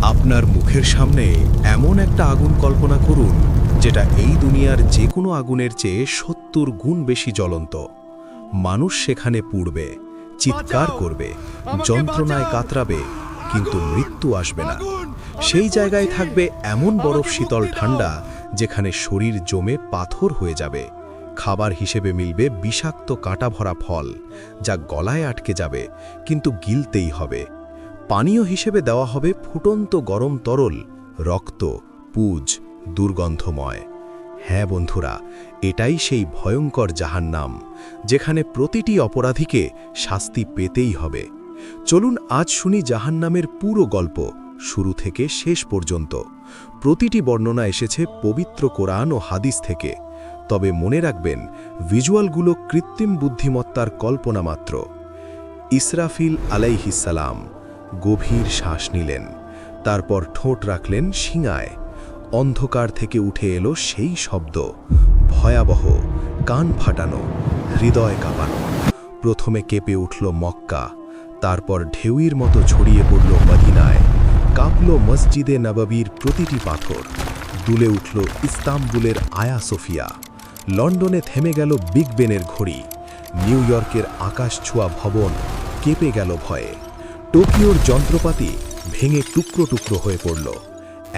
আপনার মুখের সামনে এমন একটা আগুন কল্পনা করুন যেটা এই দুনিয়ার যে কোনো আগুনের চেয়ে ৭০ গুণ বেশি জ্বলন্ত। মানুষ সেখানে পুড়বে, চিৎকার করবে, যন্ত্রণায় কাতরাবে, কিন্তু মৃত্যু আসবে না। সেই জায়গায় থাকবে এমন বরফ শীতল ঠান্ডা যেখানে শরীর জমে পাথর হয়ে যাবে। খাবার হিসেবে মিলবে বিষাক্ত কাঁটা ভরা ফল, যা গলায় আটকে যাবে কিন্তু গিলতেই হবে। পানীয় হিসেবে দেওয়া হবে ফুটন্ত গরম তরল, রক্ত, পুজ, দুর্গন্ধময়। হ্যাঁ বন্ধুরা, এটাই সেই ভয়ঙ্কর জাহান্নাম, যেখানে প্রতিটি অপরাধীকে শাস্তি পেতেই হবে। চলুন আজ শুনি জাহান্নামের পুরো গল্প, শুরু থেকে শেষ পর্যন্ত। প্রতিটি বর্ণনা এসেছে পবিত্র কোরআন ও হাদিস থেকে। তবে মনে রাখবেন, ভিজুয়ালগুলো কৃত্রিম বুদ্ধিমত্তার কল্পনা মাত্র। ইসরাফিল আলাইহিস সালাম গভীর শ্বাস নিলেন, তারপর ঠোঁট রাখলেন শিঙায়। অন্ধকার থেকে উঠে এলো সেই শব্দ, ভয়াবহ, কান ফাটানো, হৃদয় কাঁপানো। প্রথমে কেঁপে উঠল মক্কা, তারপর ঢেউয়ের মতো ছড়িয়ে পড়ল মদিনায়। কাঁপল মসজিদে নববীর প্রতিটি পাথর, দুলে উঠল ইস্তাম্বুলের আয়া সোফিয়া। লন্ডনে থেমে গেল বিগ বেনের ঘড়ি, নিউ ইয়র্কের আকাশ ছোঁয়া ভবন কেঁপে গেল ভয়ে। টোকিওর যন্ত্রপাতি ভেঙে টুকরো টুকরো হয়ে পড়ল।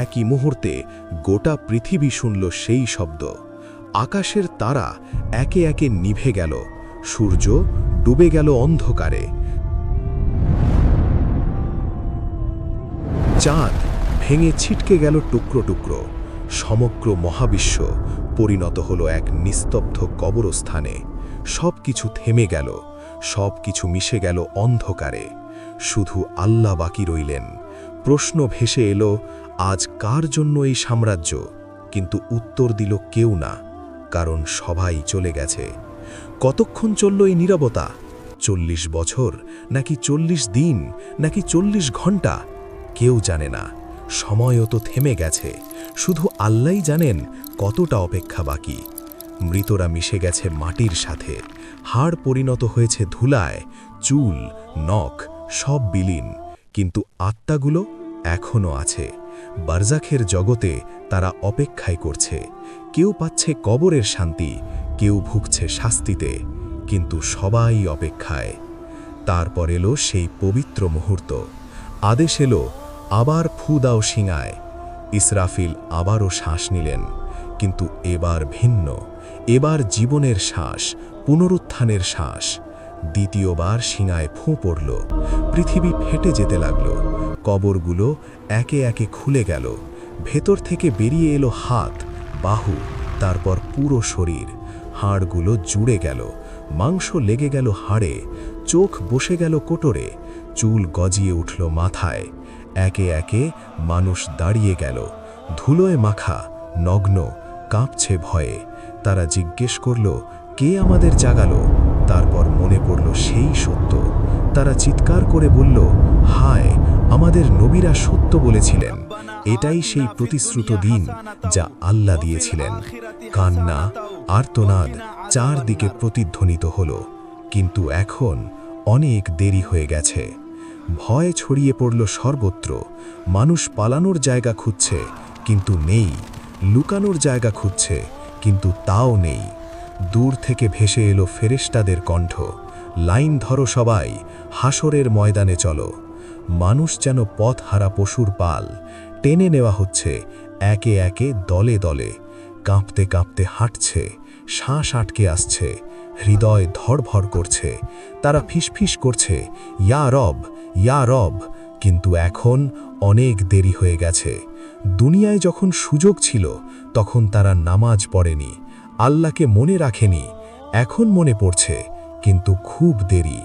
একই মুহূর্তে গোটা পৃথিবী শুনল সেই শব্দ। আকাশের তারা একে একে নিভে গেল, সূর্য ডুবে গেল অন্ধকারে। চাঁদ ভেঙে ছিটকে গেল টুকরো টুকরো। সমগ্র মহাবিশ্ব পরিণত হলো এক নিস্তব্ধ কবরস্থানে। সব কিছু থেমে গেল, সব কিছু মিশে গেল অন্ধকারে। শুধু আল্লাহ বাকি রইলেন। প্রশ্ন ভেসে এলো, আজ কার জন্য এই সাম্রাজ্য? কিন্তু উত্তর দিল কেউ না, কারণ সবাই চলে গেছে। কতক্ষণ চলল এই নীরবতা? ৪০ বছর, নাকি ৪০ দিন, নাকি ৪০ ঘন্টা? কেউ জানে না। সময়ও তো থেমে গেছে, শুধু আল্লাহই জানেন কতটা অপেক্ষা বাকি। মৃতরা মিশে গেছে মাটির সাথে, হাড় পরিণত হয়েছে ধুলায়, চুল, নখ সব বিলীন, কিন্তু আত্মাগুলো এখনও আছে। বারজাখের জগতে তারা অপেক্ষায় করছে। কেউ পাচ্ছে কবরের শান্তি, কেউ ভুগছে শাস্তিতে, কিন্তু সবাই অপেক্ষায়। তারপর এলো সেই পবিত্র মুহূর্ত। আদেশ এলো, আবার ফু দাও শিঙায়। ইসরাফিল আবারও শ্বাস নিলেন, কিন্তু এবার ভিন্ন। এবার জীবনের শ্বাস, পুনরুত্থানের শ্বাস। দ্বিতীয়বার শিঙায় ফোঁ পড়ল। পৃথিবী ফেটে যেতে লাগল। কবরগুলো একে একে খুলে গেল। ভেতর থেকে বেরিয়ে এলো হাত, বাহু, তারপর পুরো শরীর। হাড়গুলো জুড়ে গেল, মাংস লেগে গেল হাড়ে, চোখ বসে গেল কোটরে, চুল গজিয়ে উঠল মাথায়। একে একে মানুষ দাঁড়িয়ে গেল, ধুলোয় মাখা, নগ্ন, কাঁপছে ভয়ে। তারা জিজ্ঞেস করল, কে আমাদের জাগালো? তারপর মনে পড়ল সেই সত্য। তারা চিৎকার করে বলল, হায়, আমাদের নবীরা সত্য বলেছিলেন। এটাই সেই প্রতিশ্রুত দিন যা আল্লাহ দিয়েছিলেন। কান্না, আর্তনাদ চারদিকে প্রতিধ্বনিত হল। কিন্তু এখন অনেক দেরি হয়ে গেছে। ভয় ছড়িয়ে পড়ল সর্বত্র। মানুষ পালানোর জায়গা খুঁজছে, কিন্তু নেই। লুকানোর জায়গা খুঁজছে, কিন্তু তাও নেই। দূর থেকে ভেসে এলো ফেরেশতাদের কণ্ঠ, লাইন ধরো সবাই, হাসরের ময়দানে চলো। মানুষ যেন পথ হারা পশুর পাল, টেনে নেওয়া হচ্ছে একে একে দলে দলে। কাঁপতে কাঁপতে হাঁটছে, শ্বাস আটকে আসছে, হৃদয় ধড়ফড় করছে। তারা ফিসফিস করছে, ইয়া রব, ইয়া রব। কিন্তু এখন অনেক দেরি হয়ে গেছে। দুনিয়ায় যখন সুযোগ ছিল, তখন তারা নামাজ পড়েনি, আল্লাহকে মনে রাখেনি। এখন মনে পড়ছে, কিন্তু খুব দেরি।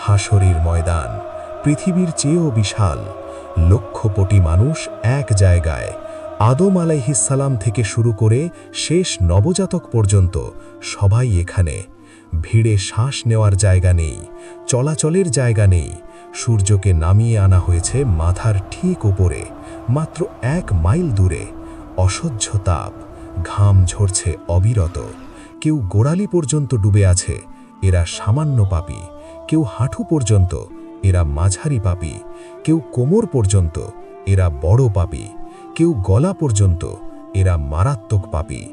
হাসরের ময়দান পৃথিবীর চেয়েও বিশাল। লক্ষ কোটি মানুষ এক জায়গায়। আদম আলাইহিস সালাম থেকে শুরু করে শেষ নবজাতক পর্যন্ত সবাই এখানে। ভিড়ে শ্বাস নেওয়ার জায়গা নেই, চলাচলের জায়গা নেই। সূর্যকে নামিয়ে আনা হয়েছে মাথার ঠিক উপরে, মাত্র 1 মাইল দূরে। অসহ্য তাপ, ঘাম ঝরছে অবিরত। কেউ গোড়ালি পর্যন্ত ডুবে আছে, এরা সামান্য পাপী। কেউ হাঁটু পর্যন্ত, এরা মাঝারি পাপী। কেউ কোমর পর্যন্ত, এরা বড় পাপী, কেউ গলা পর্যন্ত, এরা মারাত্মক পাপী,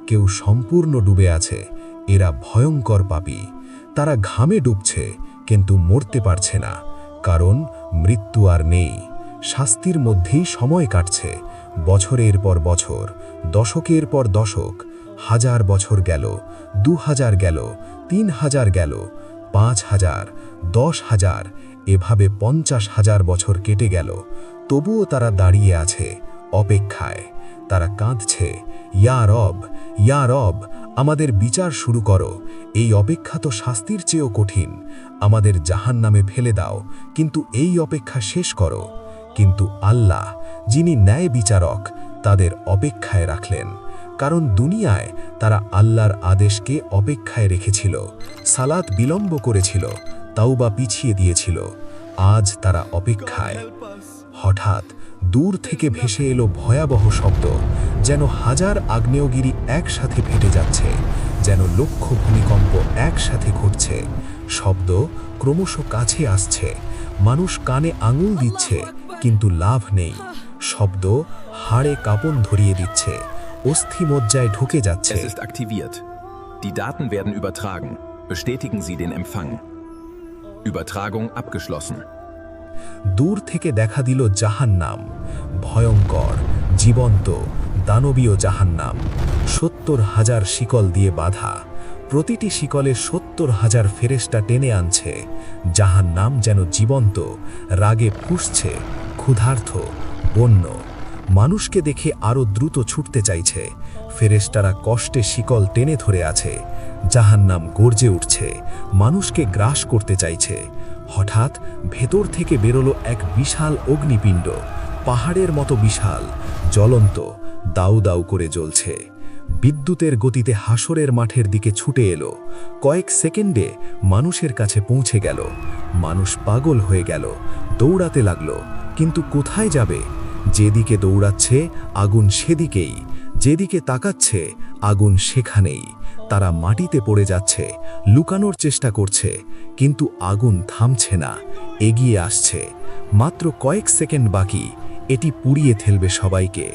কেউ সম্পূর্ণ ডুবে আছে, এরা ভয়ঙ্কর পাপী। তারা ঘামে ডুবছে কিন্তু মরতে পারছে না, কারণ মৃত্যু আর নেই। শাস্তির মধ্যেই সময় কাটছে, বছরের পর বছর, দশকের পর দশক। 1000 বছর গেল, 2000 গেল, 3000 গেল, 5000, 10,000, এভাবে 50,000 বছর কেটে গেল। তবুও তারা দাঁড়িয়ে আছে অপেক্ষায়। তারা কাঁদছে, ইয়া রব, ইয়া রব, আমাদের বিচার শুরু করো। এই অপেক্ষা তো শাস্তির চেয়েও কঠিন। আমাদের জাহান্নামে ফেলে দাও, কিন্তু এই অপেক্ষা শেষ করো। কিন্তু আল্লাহ, যিনি ন্যায় বিচারক, তাদের অপেক্ষায় রাখলেন। কারণ দুনিয়ায় তারা আল্লাহর আদেশকে অপেক্ষায় রেখেছিল, সালাত বিলম্ব করেছিল, তাওবা পিছিয়ে দিয়েছিল। আজ তারা অপেক্ষায়। হঠাৎ দূর থেকে ভেসে এলো ভয়াবহ শব্দ, যেন 1000 আগ্নেয়গিরি একসাথে ফেটে যাচ্ছে, যেন লক্ষ ভূমিকম্প একসাথে ঘটছে। শব্দ ক্রমশ কাছে আসছে, মানুষ কানে আঙুল দিচ্ছে, কিন্তু লাভ নেই। শব্দ হাড়ে কাঁপন ধরিয়ে দিচ্ছে, অস্থিমজ্জায় ঢুকে যাচ্ছে। Es ist aktiviert. Die Daten werden übertragen. Bestätigen Sie den Empfang. Übertragung abgeschlossen. দূর থেকে দেখা দিল জাহান্নাম, ভয়ঙ্কর, জীবন্ত, দানবীয় জাহান্নাম। 70,000 শিকল দিয়ে বাঁধা, প্রতিটি শিকলে 70,000 ফেরেশতা টেনে আনছে। জাহান্নাম যেন জীবন্ত, রাগে ফুঁসছে, ক্ষুধার্ত, বন্য। মানুষকে দেখে আরও দ্রুত ছুটতে চাইছে। ফেরেশতারা কষ্টে শিকল টেনে ধরে আছে। জাহান্নাম গর্জে উঠছে, মানুষকে গ্রাস করতে চাইছে। হঠাৎ ভেতর থেকে বেরোলো এক বিশাল অগ্নিপিণ্ড, পাহাড়ের মতো বিশাল, জ্বলন্ত, দাউ দাউ করে জ্বলছে। বিদ্যুতের গতিতে হাসরের মাঠের দিকে ছুটে এলো। কয়েক সেকেন্ডে মানুষের কাছে পৌঁছে গেল। মানুষ পাগল হয়ে গেল, দৌড়াতে লাগলো। কিন্তু কোথায় যাবে? যেদিকে দৌড়াচ্ছে আগুন সেদিকেই, যেদিকে তাকাচ্ছে আগুন সেখানেই। তারা মাটিতে পড়ে যাচ্ছে, লুকানোর চেষ্টা করছে, কিন্তু আগুন থামছে না, এগিয়ে আসছে। মাত্র কয়েক সেকেন্ড বাকি, এটি পুড়িয়ে ফেলবে সবাইকে।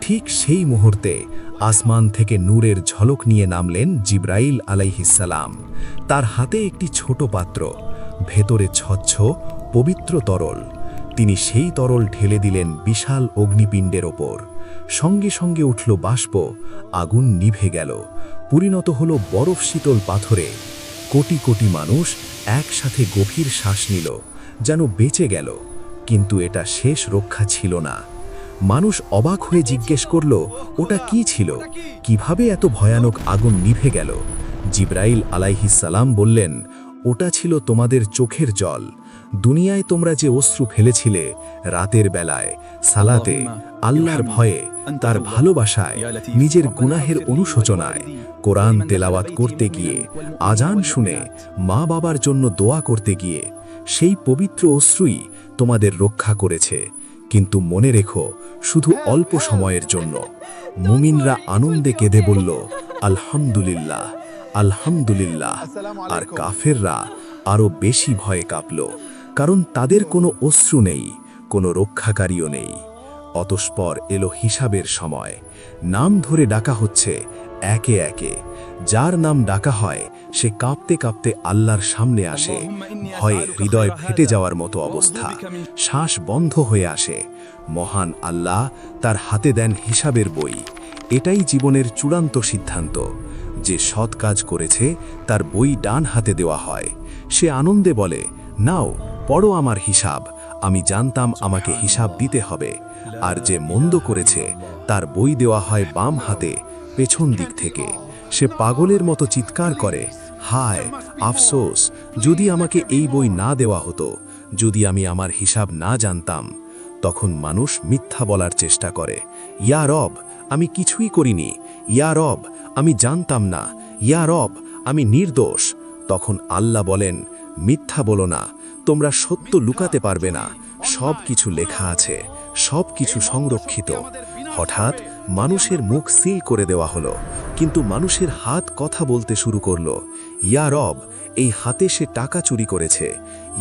ঠিক সেই মুহূর্তে আসমান থেকে নূরের ঝলক নিয়ে নামলেন জিবরাইল আলাইহিসসালাম। তার হাতে একটি ছোট পাত্র, ভেতরে স্বচ্ছ পবিত্র তরল। তিনি সেই তরল ঢেলে দিলেন বিশাল অগ্নিপিণ্ডের ওপর। সঙ্গে সঙ্গে উঠল বাষ্প, আগুন নিভে গেল, পরিণত হলো বরফ শীতল পাথরে। কোটি কোটি মানুষ একসাথে গভীর শ্বাস নিল, যেন বেঁচে গেল। কিন্তু এটা শেষ রক্ষা ছিল না। মানুষ অবাক হয়ে জিজ্ঞেস করল, ওটা কি ছিল? কিভাবে এত ভয়ানক আগুন নিভে গেল? জিবরাইল আলাইহিসসালাম বললেন, ওটা ছিল তোমাদের চোখের জল। দুনিয়ায় তোমরা যে অশ্রু ফেলেছিলে, রাতের বেলায়, সালাতে, আল্লাহর ভয়ে, তার ভালোবাসায়, নিজের গুনাহের অনুশোচনায়, কোরআন তেলাওয়াত করতে গিয়ে, আজান শুনে, মা বাবার জন্য দোয়া করতে গিয়ে, সেই পবিত্র অশ্রুই তোমাদের রক্ষা করেছে। কিন্তু মনে রেখো, শুধু অল্প সময়ের জন্য। মুমিনরা আনন্দে কেঁদে বলল, আলহামদুলিল্লাহ, আলহামদুলিল্লাহ। আর কাফেররা আরও বেশি ভয়ে কাঁপল, কারণ তাদের কোনো অশ্রু নেই, কোনো রক্ষাকারীও নেই। অতঃপর এলো হিসাবের সময়। নাম ধরে ডাকা হচ্ছে একে একে। যার নাম ডাকা হয় সে কাঁপতে কাঁপতে আল্লাহর সামনে আসে। ভয়ে হৃদয় ফেটে যাওয়ার মতো অবস্থা, শ্বাস বন্ধ হয়ে আসে। মহান আল্লাহ তার হাতে দেন হিসাবের বই। এটাই জীবনের চূড়ান্ত সিদ্ধান্ত। যে সৎ কাজ করেছে তার বই ডান হাতে দেওয়া হয়। সে আনন্দে বলে, নাও পড়ো আমার হিসাব, আমি জানতাম আমাকে হিসাব দিতে হবে। আর যে মন্দ করেছে তার বই দেওয়া হয় বাম হাতে, পেছন দিক থেকে। সে পাগলের মতো চিৎকার করে, হায় আফসোস, যদি আমাকে এই বই না দেওয়া হতো, যদি আমি আমার হিসাব না জানতাম। তখন মানুষ মিথ্যা বলার চেষ্টা করে, ইয়া রব, আমি কিছুই করিনি, ইয়া রব, আমি জানতাম না, ইয়া রব, আমি নির্দোষ। তখন আল্লাহ বলেন, মিথ্যা বলো না, তোমরা সত্য লুকাতে পারবে না। সব কিছু লেখা আছে, সব কিছু সংরক্ষিত। হঠাৎ মানুষের মুখ সিল করে দেওয়া হলো, কিন্তু মানুষের হাত কথা বলতে শুরু করলো, ইয়া রব, এই হাতে সে টাকা চুরি করেছে,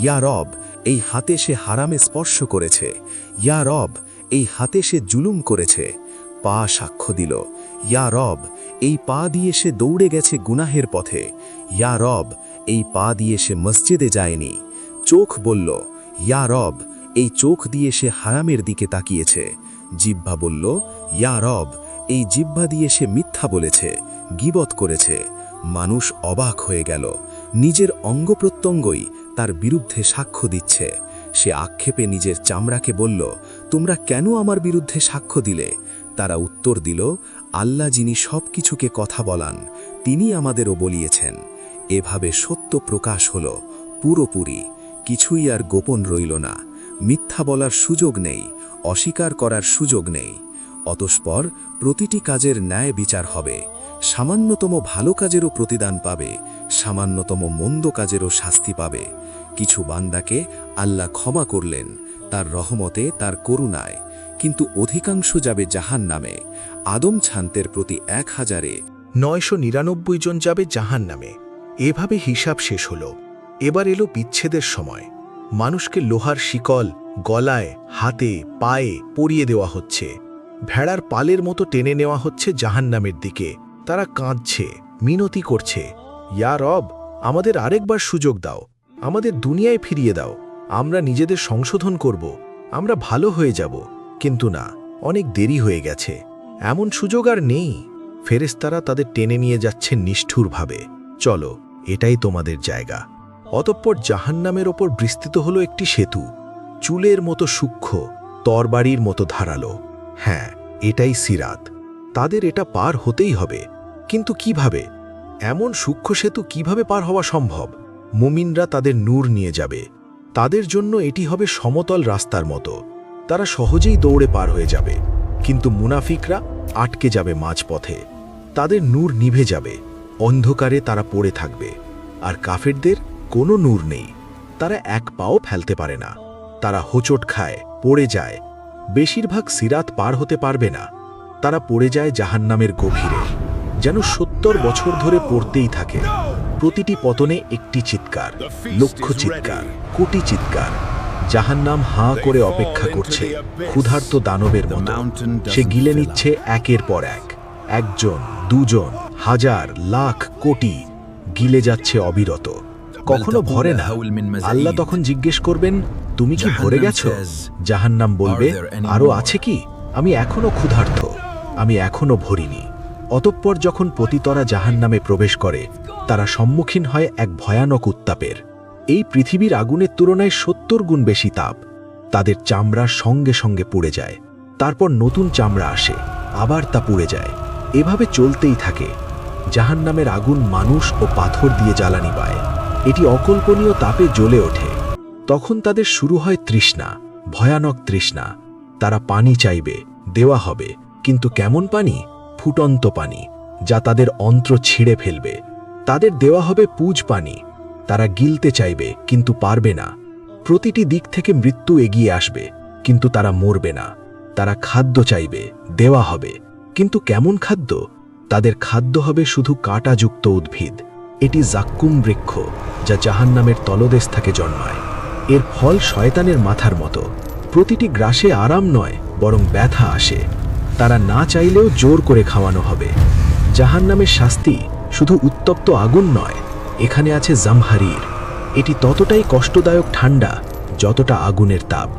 ইয়া রব, এই হাতে সে হারামে স্পর্শ করেছে, ইয়া রব, এই হাতে সে জুলুম করেছে। পা সাক্ষ্য দিল, ইয়া রব, এই পা দিয়ে সে দৌড়ে গেছে গুনাহের পথে। ইয়া রব, এই পা দিয়ে সে মসজিদে যায়নি। চোখ বলল, ইয়া রব, এই চোখ দিয়ে সে হারামের দিকে তাকিয়েছে। জিহ্বা বলল, ইয়া রব, এই জিহ্বা দিয়ে সে মিথ্যা বলেছে, গীবত করেছে। মানুষ অবাক হয়ে গেল। নিজের অঙ্গপ্রত্যঙ্গই তার বিরুদ্ধে সাক্ষ্য দিচ্ছে। সে আক্ষেপে নিজের চামড়াকে বলল, তোমরা কেন আমার বিরুদ্ধে সাক্ষ্য দিলে? তারা উত্তর দিল, আল্লাহ যিনি সব কিছুকে কথা বলান, তিনি আমাদেরও বলিয়েছেন। এভাবে সত্য প্রকাশ হল পুরোপুরি, কিছুই আর গোপন রইল না। মিথ্যা বলার সুযোগ নেই, অস্বীকার করার সুযোগ নেই। অতঃপর প্রতিটি কাজের ন্যায় বিচার হবে। সামান্যতম ভালো কাজেরও প্রতিদান পাবে, সামান্যতম মন্দ কাজেরও শাস্তি পাবে। কিছু বান্দাকে আল্লাহ ক্ষমা করলেন তার রহমতে, তার করুণায়, কিন্তু অধিকাংশ যাবে জাহান্নামে। আদম ছান্তের প্রতি 1099 জন যাবে জাহান্নামে। এভাবে হিসাব শেষ হল। এবার এলো বিচ্ছেদের সময়। মানুষকে লোহার শিকল গলায়, হাতে, পায়ে পরিয়ে দেওয়া হচ্ছে। ভেড়ার পালের মতো টেনে নেওয়া হচ্ছে জাহান্নামের দিকে। তারা কাঁদছে, মিনতি করছে, ইয়া রব, আমাদের আরেকবার সুযোগ দাও, আমাদের দুনিয়ায় ফিরিয়ে দাও, আমরা নিজেদের সংশোধন করব, আমরা ভালো হয়ে যাব। কিন্তু না, অনেক দেরি হয়ে গেছে, এমন সুযোগ আর নেই। ফেরেশতারা তাদের টেনে নিয়ে যাচ্ছেন নিষ্ঠুরভাবে। চলো, এটাই তোমাদের জায়গা। অতঃপর জাহান্নামের ওপর বিস্তৃত হলো একটি সেতু, চুলের মতো সূক্ষ্ম, তরবারির মতো ধারালো। হ্যাঁ, এটাই সিরাত। তাদের এটা পার হতেই হবে, কিন্তু কিভাবে? এমন সূক্ষ্ম সেতু কিভাবে পার হওয়া সম্ভব? মুমিনরা তাদের নূর নিয়ে যাবে। তাদের জন্য এটি হবে সমতল রাস্তার মতো। তারা সহজেই দৌড়ে পার হয়ে যাবে। কিন্তু মুনাফিকরা আটকে যাবে মাঝপথে। তাদের নূর নিভে যাবে, অন্ধকারে তারা পড়ে থাকবে। আর কাফেরদের কোনো নূর নেই, তারা এক পাও ফেলতে পারে না। তারা হোঁচট খায়, পড়ে যায়। বেশিরভাগ সিরাত পার হতে পারবে না। তারা পড়ে যায় জাহান্নামের গভীরে, যেন 70 বছর ধরে পড়তেই থাকে। প্রতিটি পতনে একটি চিৎকার, লক্ষ চিৎকার, কোটি চিৎকার। জাহান্নাম হাঁ করে অপেক্ষা করছে, ক্ষুধার্ত দানবের মতো। সে গিলে নিচ্ছে একের পর এক। একজন, দুজন, হাজার, লাখ, কোটি গিলে যাচ্ছে অবিরত, কখনো ভরে না। আল্লাহ তখন জিজ্ঞেস করবেন, তুমি কি ভরে গেছো? জাহান্নাম বলবে, আরো আছে কি? আমি এখনো ক্ষুধার্ত, আমি এখনো ভরিনি। অতঃপর যখন পতিতরা জাহান্নামে প্রবেশ করে, তারা সম্মুখীন হয় এক ভয়ানক উত্তাপের। এই পৃথিবীর আগুনের তুলনায় 70 গুণ বেশি তাপ। তাদের চামড়া সঙ্গে সঙ্গে পুড়ে যায়, তারপর নতুন চামড়া আসে, আবার তা পুড়ে যায়। এভাবে চলতেই থাকে। জাহান্নামের আগুন মানুষ ও পাথর দিয়ে জ্বালানি পায়। এটি অকল্পনীয় তাপে জ্বলে ওঠে। তখন তাদের শুরু হয় তৃষ্ণা, ভয়ানক তৃষ্ণা। তারা পানি চাইবে, দেওয়া হবে, কিন্তু কেমন পানি? ফুটন্ত পানি, যা তাদের অন্ত্র ছিঁড়ে ফেলবে। তাদের দেওয়া হবে পুজ পানি। তারা গিলতে চাইবে, কিন্তু পারবে না। প্রতিটি দিক থেকে মৃত্যু এগিয়ে আসবে, কিন্তু তারা মরবে না। তারা খাদ্য চাইবে, দেওয়া হবে, কিন্তু কেমন খাদ্য? তাদের খাদ্য হবে শুধু কাঁটাযুক্ত উদ্ভিদ। এটি জাক্কুম বৃক্ষ, যা জাহান্নামের তলদেশ থেকে জন্মায়। এর ফল শয়তানের মাথার মতো। প্রতিটি গ্রাসে আরাম নয়, বরং ব্যথা আসে। তারা না চাইলেও জোর করে খাওয়ানো হবে। জাহান্নামের শাস্তি শুধু উত্তপ্ত আগুন নয়, এখানে আছে জামহারির। এটি ততটাই কষ্টদায়ক ঠান্ডা যতটা আগুনের তাপ।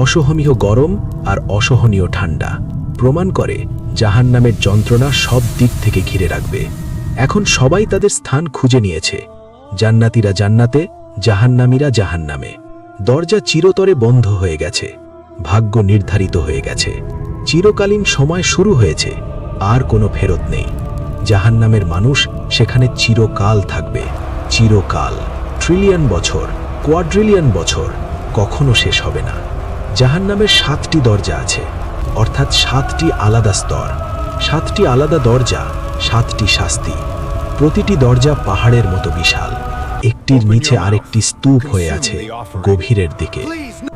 অসহনীয় গরম আর অসহনীয় ঠান্ডা প্রমাণ করে জাহান্নামের যন্ত্রণা সব দিক থেকে ঘিরে রাখবে। এখন সবাই তাদের স্থান খুঁজে নিয়েছে। জান্নাতীরা জান্নাতে, জাহান্নামীরা জাহান্নামে। দরজা চিরতরে বন্ধ হয়ে গেছে, ভাগ্য নির্ধারিত হয়ে গেছে। চিরকালীন সময় শুরু হয়েছে, আর কোনো ফেরত নেই। জাহান্নামের মানুষ সেখানে চিরকাল থাকবে, চিরকাল। ট্রিলিয়ন বছর, কোয়াড্রিলিয়ন বছর, কখনো শেষ হবে না। জাহান্নামের 7টি দরজা আছে, অর্থাৎ 7টি আলাদা স্তর, 7টি আলাদা দরজা, 7টি শাস্তি। প্রতিটি দরজা পাহাড়ের মতো বিশাল। একটির নিচে আরেকটি স্তূপ হয়ে আছে গভীরের দিকে।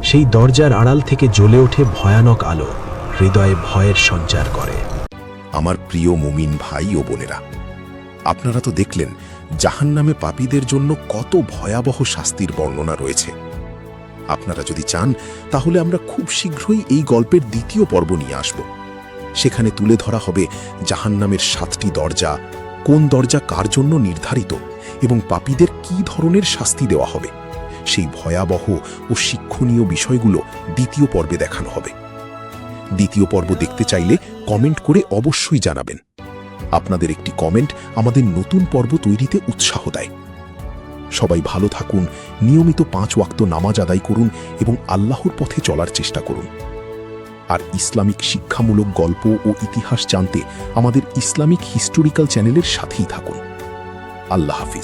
সেই দরজার আড়াল থেকে জ্বলে ওঠে ভয়ানক আলো, হৃদয়ে ভয়ের সঞ্চার করে। আমার প্রিয় মুমিন ভাই ও বোনেরা, আপনারা তো দেখলেন জাহান্নামে পাপীদের জন্য কত ভয়াবহ শাস্তির বর্ণনা রয়েছে। আপনারা যদি চান তাহলে আমরা খুব শীঘ্রই এই গল্পের দ্বিতীয় পর্ব নিয়ে আসব। সেখানে তুলে ধরা হবে জাহান্নামের 7টি দরজা, কোন দরজা কার জন্য নির্ধারিত এবং পাপীদের কী ধরনের শাস্তি দেওয়া হবে। সেই ভয়াবহ ও শিক্ষণীয় বিষয়গুলো দ্বিতীয় পর্বে দেখানো হবে। দ্বিতীয় পর্ব দেখতে চাইলে কমেন্ট করে অবশ্যই জানাবেন। আপনাদের একটি কমেন্ট আমাদের নতুন পর্ব তৈরিতে উৎসাহ দেয়। সবাই ভালো থাকুন, নিয়মিত 5 ওয়াক্ত নামাজ আদায় করুন এবং আল্লাহর পথে চলার চেষ্টা করুন। আর ইসলামিক শিক্ষামূলক গল্প ও ইতিহাস জানতে আমাদের ইসলামিক হিস্টোরিক্যাল চ্যানেলের সাথেই থাকুন। আল্লাহ হাফিজ।